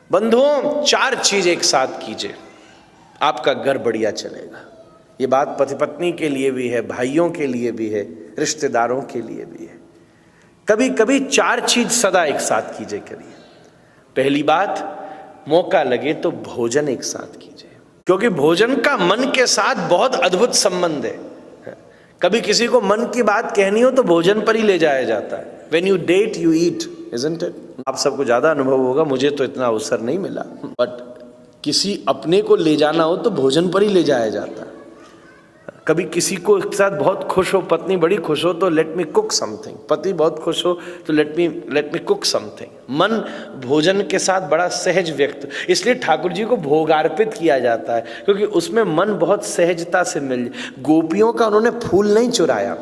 बंधुओं, 4 चीज एक साथ कीजिए, आपका घर बढ़िया चलेगा। ये बात पति पत्नी के लिए भी है, भाइयों के लिए भी है, रिश्तेदारों के लिए भी है। कभी कभी 4 चीज सदा एक साथ कीजिए करिए। पहली बात, मौका लगे तो भोजन एक साथ कीजिए, क्योंकि भोजन का मन के साथ बहुत अद्भुत संबंध है। कभी किसी को मन की बात कहनी हो तो भोजन पर ही ले जाया जाता है। When you date, you eat, isn't it? आप सबको ज्यादा अनुभव होगा, मुझे तो इतना अवसर नहीं मिला, बट किसी अपने को ले जाना हो तो भोजन पर ही ले जाया जाता है। कभी किसी को साथ बहुत खुश हो, पत्नी बड़ी खुश हो तो लेट मी कुक समथिंग, पति बहुत खुश हो तो लेट मी कुक समथिंग। मन भोजन के साथ बड़ा सहज व्यक्त, इसलिए ठाकुर जी को भोग अर्पित किया जाता है, क्योंकि उसमें मन बहुत सहजता से मिल। गोपियों का उन्होंने फूल नहीं चुराया,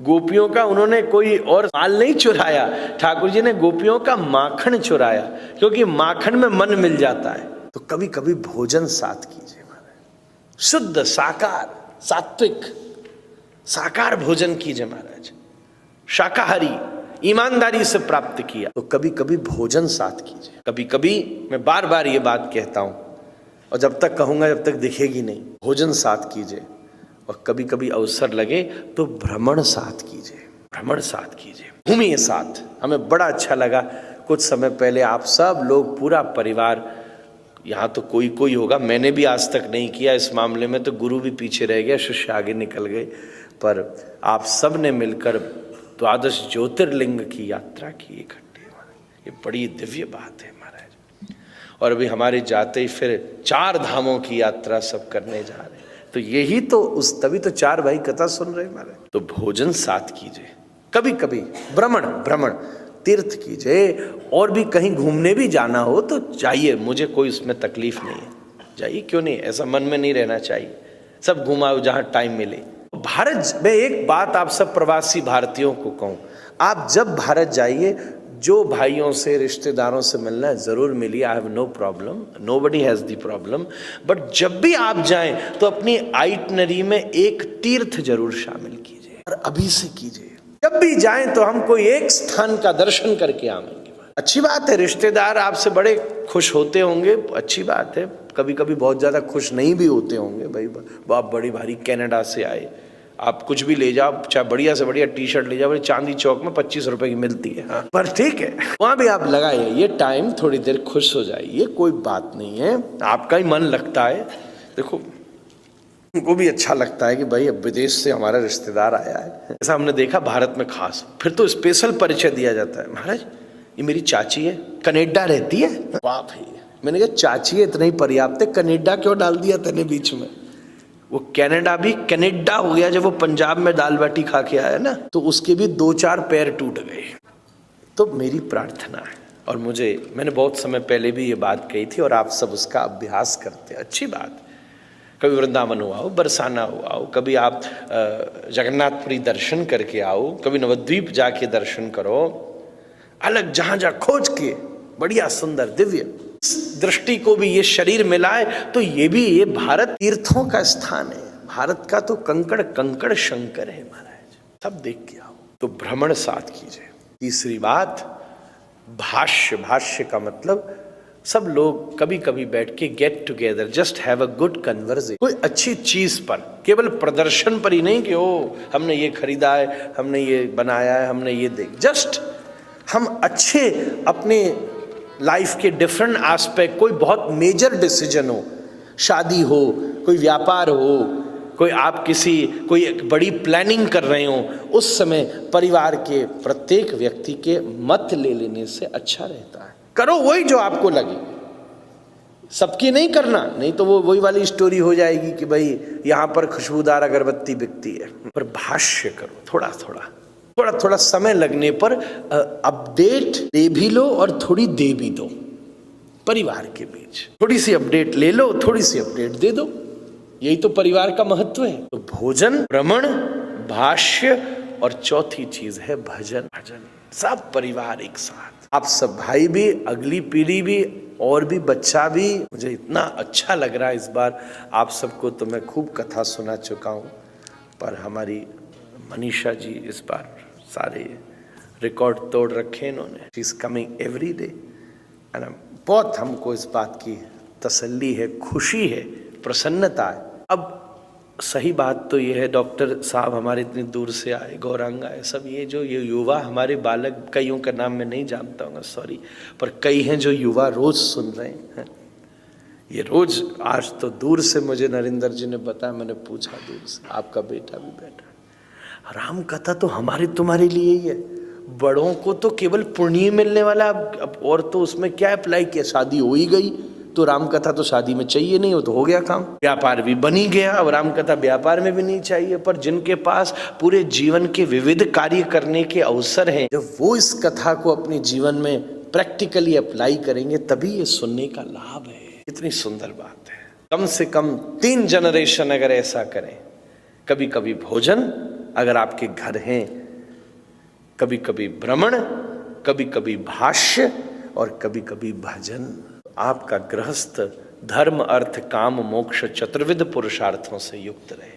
गोपियों का उन्होंने कोई और माल नहीं चुराया, ठाकुर जी ने गोपियों का माखन चुराया, क्योंकि माखन में मन मिल जाता है। तो कभी कभी भोजन साथ कीजिए, शुद्ध साकार सात्विक साकार भोजन कीजिए महाराज। शाकाहारी ईमानदारी से प्राप्त किया तो कभी कभी भोजन साथ कीजिए। कभी कभी, मैं बार बार ये बात कहता हूं और जब तक कहूंगा जब तक दिखेगी नहीं, भोजन साथ कीजिए। और कभी कभी अवसर लगे तो भ्रमण साथ कीजिए, भ्रमण साथ कीजिए, घूमिए साथ। हमें बड़ा अच्छा लगा, कुछ समय पहले आप सब लोग पूरा परिवार, यहाँ तो कोई कोई होगा, मैंने भी आज तक नहीं किया इस मामले में, तो गुरु भी पीछे रह गया, शिष्य आगे निकल गए, पर आप सब ने मिलकर 12 ज्योतिर्लिंग की यात्रा की इकट्ठे। ये बड़ी दिव्य बात है महाराज। और अभी हमारे जाते ही फिर 4 धामों की यात्रा सब करने जा रहे हैं, तो यही तो तभी तो 4 भाई कथा सुन रहे महाराज। तो भोजन साथ कीजिए, कभी कभी भ्रमण तीर्थ कीजिए। और भी कहीं घूमने भी जाना हो तो जाइए, मुझे कोई उसमें तकलीफ नहीं है, जाइए, क्यों नहीं, ऐसा मन में नहीं रहना चाहिए। सब घुमाओ जहां टाइम मिले। भारत में एक बात आप सब प्रवासी भारतीयों को कहूं, आप जब भारत जाइए, जो भाइयों से रिश्तेदारों से मिलना है जरूर मिलिए, I have no problem, nobody has the problem. But जब भी आप जाएं तो अपनी आइटनरी में एक तीर्थ जरूर शामिल कीजिए, और अभी से कीजिए। जब भी जाएं तो हम कोई एक स्थान का दर्शन करके आएंगे। अच्छी बात है, रिश्तेदार आपसे बड़े खुश होते होंगे, अच्छी बात है। कभी कभी बहुत ज्यादा खुश नहीं भी होते होंगे, भाई बाप बड़ी भारी कनाडा से आए, आप कुछ भी ले जाओ, चाहे बढ़िया से बढ़िया टी शर्ट ले जाओ, चांदी चौक में 25 रुपए की मिलती है, हाँ, पर ठीक है, वहां भी आप लगाइए ये टाइम, थोड़ी देर खुश हो जाइए, कोई बात नहीं है, आपका ही मन लगता है। देखो उनको भी अच्छा लगता है कि भाई अब विदेश से हमारा रिश्तेदार आया है, ऐसा हमने देखा भारत में खास। फिर तो स्पेशल परिचय दिया जाता है, महाराज ये मेरी चाची है, कनाडा रहती है। वाह भाई, मैंने कहा चाची है इतना ही पर्याप्त है, कनाडा क्यों डाल दिया तेने बीच में। वो कनाडा भी कनाडा हो गया जब वो पंजाब में दाल बाटी खा के आया ना, तो उसके भी 2-4 पैर टूट गए। तो मेरी प्रार्थना है, और मैंने बहुत समय पहले भी ये बात कही थी, और आप सब उसका अभ्यास करते हैं, अच्छी बात। कभी वृंदावन हो आओ, बरसाना हो आओ, कभी आप जगन्नाथपुरी दर्शन करके आओ, कभी नवद्वीप जाके दर्शन करो, अलग जहां जहां खोज के बढ़िया सुंदर दिव्य दृष्टि को भी ये शरीर मिला है। तो ये भी, ये भारत तीर्थों का स्थान है, भारत का तो कंकड़ कंकड़ शंकर है महाराज, सब देख के आओ। तो भ्रमण साथ कीजिए। तीसरी बात, भाष्य का मतलब सब लोग कभी कभी बैठ के get together, just have a good conversation, कोई अच्छी चीज पर, केवल प्रदर्शन पर ही नहीं कि ओ हमने ये खरीदा है, हमने ये बनाया है, हमने ये देख, जस्ट हम अच्छे अपने लाइफ के डिफरेंट एस्पेक्ट, कोई बहुत मेजर डिसीजन हो, शादी हो, कोई व्यापार हो, कोई एक बड़ी प्लानिंग कर रहे हो, उस समय परिवार के प्रत्येक व्यक्ति के मत ले लेने से अच्छा रहता है। करो वही जो आपको लगे, सबकी नहीं करना, नहीं तो वो वही वाली स्टोरी हो जाएगी कि भाई यहाँ पर खुशबूदार अगरबत्ती बिकती है। पर भाष्य करो, थोड़ा समय लगने पर अपडेट ले भी लो और थोड़ी दे भी दो। परिवार के बीच थोड़ी सी अपडेट ले लो, थोड़ी सी अपडेट दे दो, यही तो परिवार का महत्व है। तो भोजन, भ्रमण, भाष्य, और चौथी चीज है भजन। सब परिवार एक साथ, आप सब भाई भी, अगली पीढ़ी भी, और भी बच्चा भी। मुझे इतना अच्छा लग रहा है इस बार आप सबको, तो मैं खूब कथा सुना चुका हूँ, पर हमारी मनीषा जी इस बार सारे रिकॉर्ड तोड़ रखे इन्होंने। She is coming every day and I am बहुत हमको इस बात की तसल्ली है, खुशी है, प्रसन्नता है। अब सही बात तो ये है, डॉक्टर साहब हमारे इतनी दूर से आए, गौरांग आए, सब ये जो ये युवा हमारे बालक, कईयों का नाम मैं नहीं जानता हूँ सॉरी, पर कई हैं जो युवा रोज सुन रहे हैं। ये रोज, आज तो दूर से मुझे नरेंद्र जी ने बताया, मैंने पूछा दूर से, आपका बेटा भी बैठा। राम कथा तो हमारी तुम्हारे लिए ही है, बड़ों को तो केवल पुण्य मिलने वाला, अब और तो उसमें क्या अप्लाई किया, शादी हो ही गई तो राम कथा तो शादी में चाहिए नहीं, हो तो हो गया काम, व्यापार भी बनी गया, अब राम कथा व्यापार में भी नहीं चाहिए। पर जिनके पास पूरे जीवन के विविध कार्य करने के अवसर हैं, जब वो इस कथा को अपने जीवन में प्रैक्टिकली अप्लाई करेंगे तभी ये सुनने का लाभ है। इतनी सुंदर बात है। कम से कम 3 जनरेशन अगर ऐसा करें, कभी कभी भोजन अगर आपके घर हैं, कभी कभी भ्रमण, कभी कभी भाष्य और कभी कभी भजन, आपका गृहस्थ धर्म अर्थ काम मोक्ष चतुर्विध पुरुषार्थों से युक्त रहे।